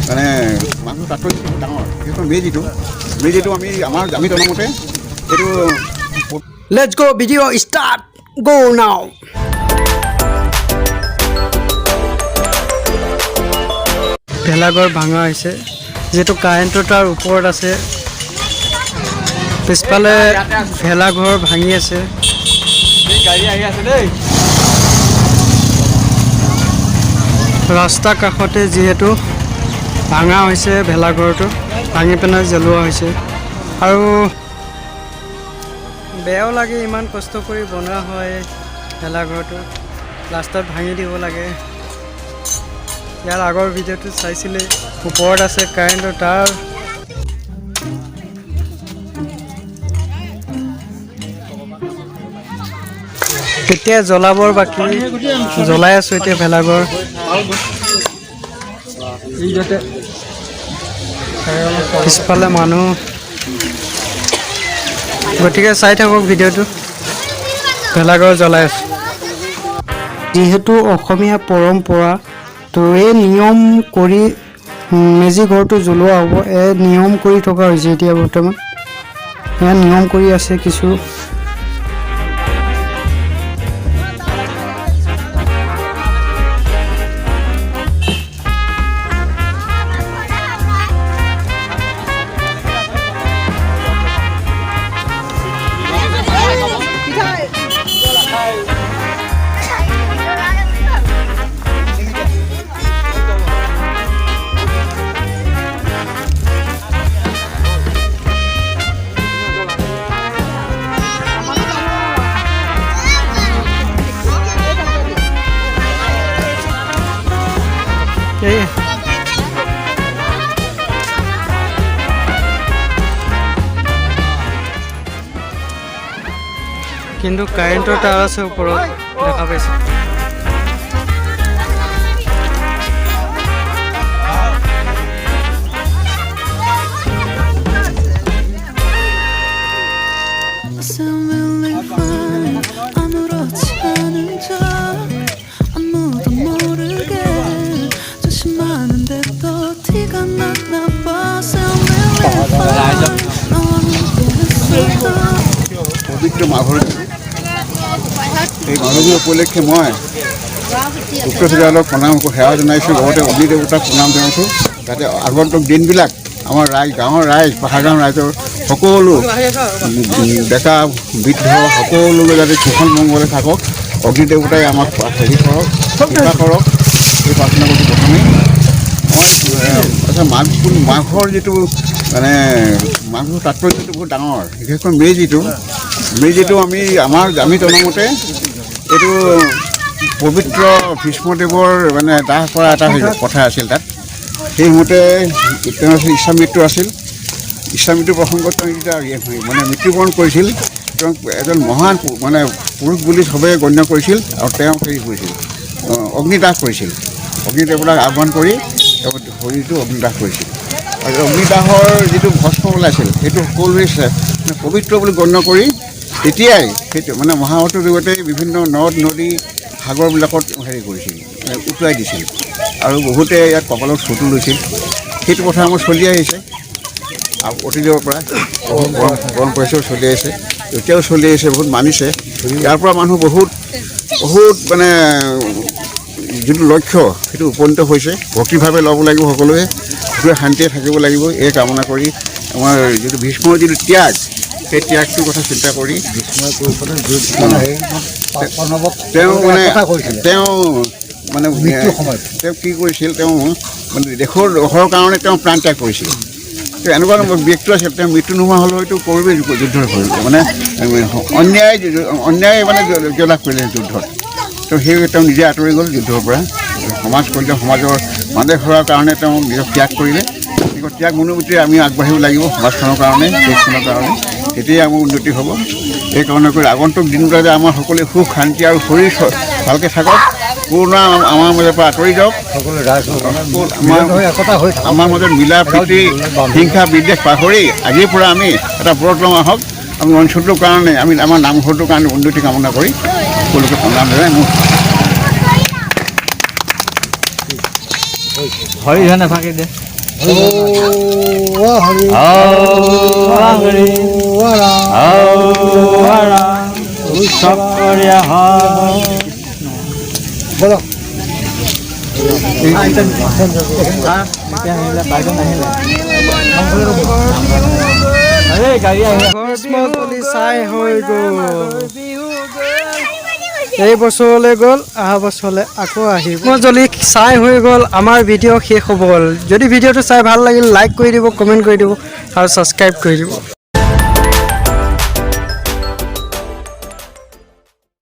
মানে মানুহ তাতকৈ ডাঙৰ সেইখন মেজিটো আমি জনামতে এইটো Let's go, video start. Go now. ভেলাঘৰ ভাঙা হৈছে যেটো কাৰেণ্টৰ তাৰ ওপৰত আছে পিছফালে ভেলাঘৰ ভাঙি আছে গাড়ী আহি আছে দেই ৰাস্তা কাষতে যেহেতু ভাঙা হৈছে ভেলাঘৰটো ভাঙি পেলাই জ্বলোৱা হৈছে আৰু বেয়াও লাগে ইমান কষ্ট কৰি বনোৱা হয় ভেলাঘৰটো লাষ্টত ভাঙি দিব লাগে ইয়াৰ আগৰ ভিডিঅ'টো চাইছিলে ওপৰত আছে কাৰেণ্টৰ তাৰ এতিয়া জ্বলাবৰ বাকী জ্বলাই আছো এতিয়া ভেলাঘৰ পিছফালে মানুহ গতিকে চাই থাকক ভিডিঅ'টো ভেলাঘৰ জ্বলাই আছো যেহেতু অসমীয়া পৰম্পৰা তো এই নিয়ম কৰি মেজি ঘৰটো জ্বলোৱা হ'ব এই নিয়ম কৰি থকা হৈছে এতিয়া বৰ্তমান এয়া নিয়ম কৰি আছে কিছু কিন্তু কাৰেণ্টৰ তাৰ আছে ওপৰত দেখা পাইছে পবিত্ৰ মাঘৰ এই মাঘৰ উপলক্ষে মই উক্ত চৰিয়ালক প্ৰণাম সেৱা জনাইছোঁ লগতে অগ্নি দেৱতাক প্ৰণাম জনাইছোঁ যাতে আগন্তুক দিনবিলাক আমাৰ গাঁৱৰ ৰাইজ পাহাৰ গাঁৱৰ ৰাইজৰ সকলো ডেকা বৃদ্ধ সকলোকে যাতে কুশল মংগলে থাকক অগ্নি দেৱতাই আমাক হেৰি কৰক কৃপা কৰক এই প্ৰাৰ্থনা কৰিছোঁ প্ৰথমে মই মাঘৰ যিটো মানে মাঘৰ তাৎপৰ্যটো বহুত ডাঙৰ বিশেষকৈ মেজিটো আমি জনামতে এইটো পবিত্ৰ ভীষ্মদেৱৰ মানে দাহ কৰা এটা কথা আছিল তাত সেইমতে তেওঁ ইচ্ছা মৃত্যু আছিল ইচ্ছা মৃত্যু প্ৰসংগত তেওঁ যেতিয়া মানে মৃত্যুবৰণ কৰিছিল তেওঁক এজন মহান মানে পুৰুষ বুলি সবে গণ্য কৰিছিল আৰু তেওঁ হেৰি কৰিছিল অগ্নিদাহ কৰিছিল অগ্নিদেৱতাক আহ্বান কৰি তেওঁ শৰীৰটো অগ্নিদাহ কৰিছিল আৰু অগ্নিদাহৰ যিটো ভস্ম ওলাইছিল সেইটো সকলোৱে পবিত্ৰ বুলি গণ্য কৰি তেতিয়াই সেইটো মানে মহাভাৰতৰ জৰিয়তে বিভিন্ন নদ নদী সাগৰবিলাকত হেৰি কৰিছিল উটুৱাই দিছিল আৰু বহুতে ইয়াত কপালত ফটো লৈছিল সেইটো কথা আমাৰ চলি আহিছে আৰু অতীতৰ পৰা পৰম্পৰা চলি আহিছে এতিয়াও চলি আহিছে বহুত মানিছে ইয়াৰ পৰা মানুহ বহুত মানে যিটো লক্ষ্য সেইটো উপনীত হৈছে ভক্তিভাৱে ল'ব লাগিব সকলোৱে সকলোৱে শান্তিয়ে থাকিব লাগিব এই কামনা কৰি আমাৰ যিটো ভীষ্মৰ যিটো ত্যাগ সেই ত্যাগটোৰ কথা চিন্তা কৰি তেওঁ কি কৰিছিল তেওঁ মানে দেশৰ কাৰণে তেওঁ প্ৰাণ ত্যাগ কৰিছিল তেওঁ এনেকুৱা ব্যক্তি আছিল তেওঁ মৃত্যু নোহোৱা হ'লে হয়তো কৰিবই যুদ্ধৰ কৰিলে মানে অন্যায় মানে জয়লাভ কৰিলে যুদ্ধত তো সেই তেওঁ নিজে আঁতৰি গ'ল যুদ্ধৰ পৰা সমাজ কল্যাণ সমাজৰ মানুহ সেৱাৰ কাৰণে তেওঁ নিজক ত্যাগ কৰিলে ত্যাগ মনোবৃত্তিৰে আমি আগবাঢ়িব লাগিব সমাজখনৰ কাৰণে দেশখনৰ কাৰণে তেতিয়াই আমাৰ উন্নতি হ'ব সেইকাৰণে কৰি আগন্তুক দিনটোতে যে আমাৰ সকলোৱে সুখ শান্তি আৰু শৰীৰ ভালকৈ থাকক কৰোণা আমাৰ মাজৰ পৰা আঁতৰি যাওক আমাৰ মাজত মিলা প্ৰীতি হিংসা বিদ্বেষ পাহৰি আজিৰ পৰা আমি এটা ব্ৰত লওঁ আহক আমি অঞ্চলটোৰ কাৰণে আমি আমাৰ নামঘৰটোৰ কাৰণে উন্নতি কামনা কৰি সকলোকে প্ৰণাম জনাই মোৰ হৰি ধৰণে ফাঁকি দে চাই হৈ গ'ল এই বছৰলৈ গ'ল অহা বছৰলৈ আকৌ আহিব জলি চাই হৈ গ'ল আমাৰ ভিডিঅ' শেষ হ'ব হ'ল যদি ভিডিঅ'টো চাই ভাল লাগিল লাইক কৰি দিব কমেণ্ট কৰি দিব আৰু ছাবস্ক্ৰাইব কৰি দিব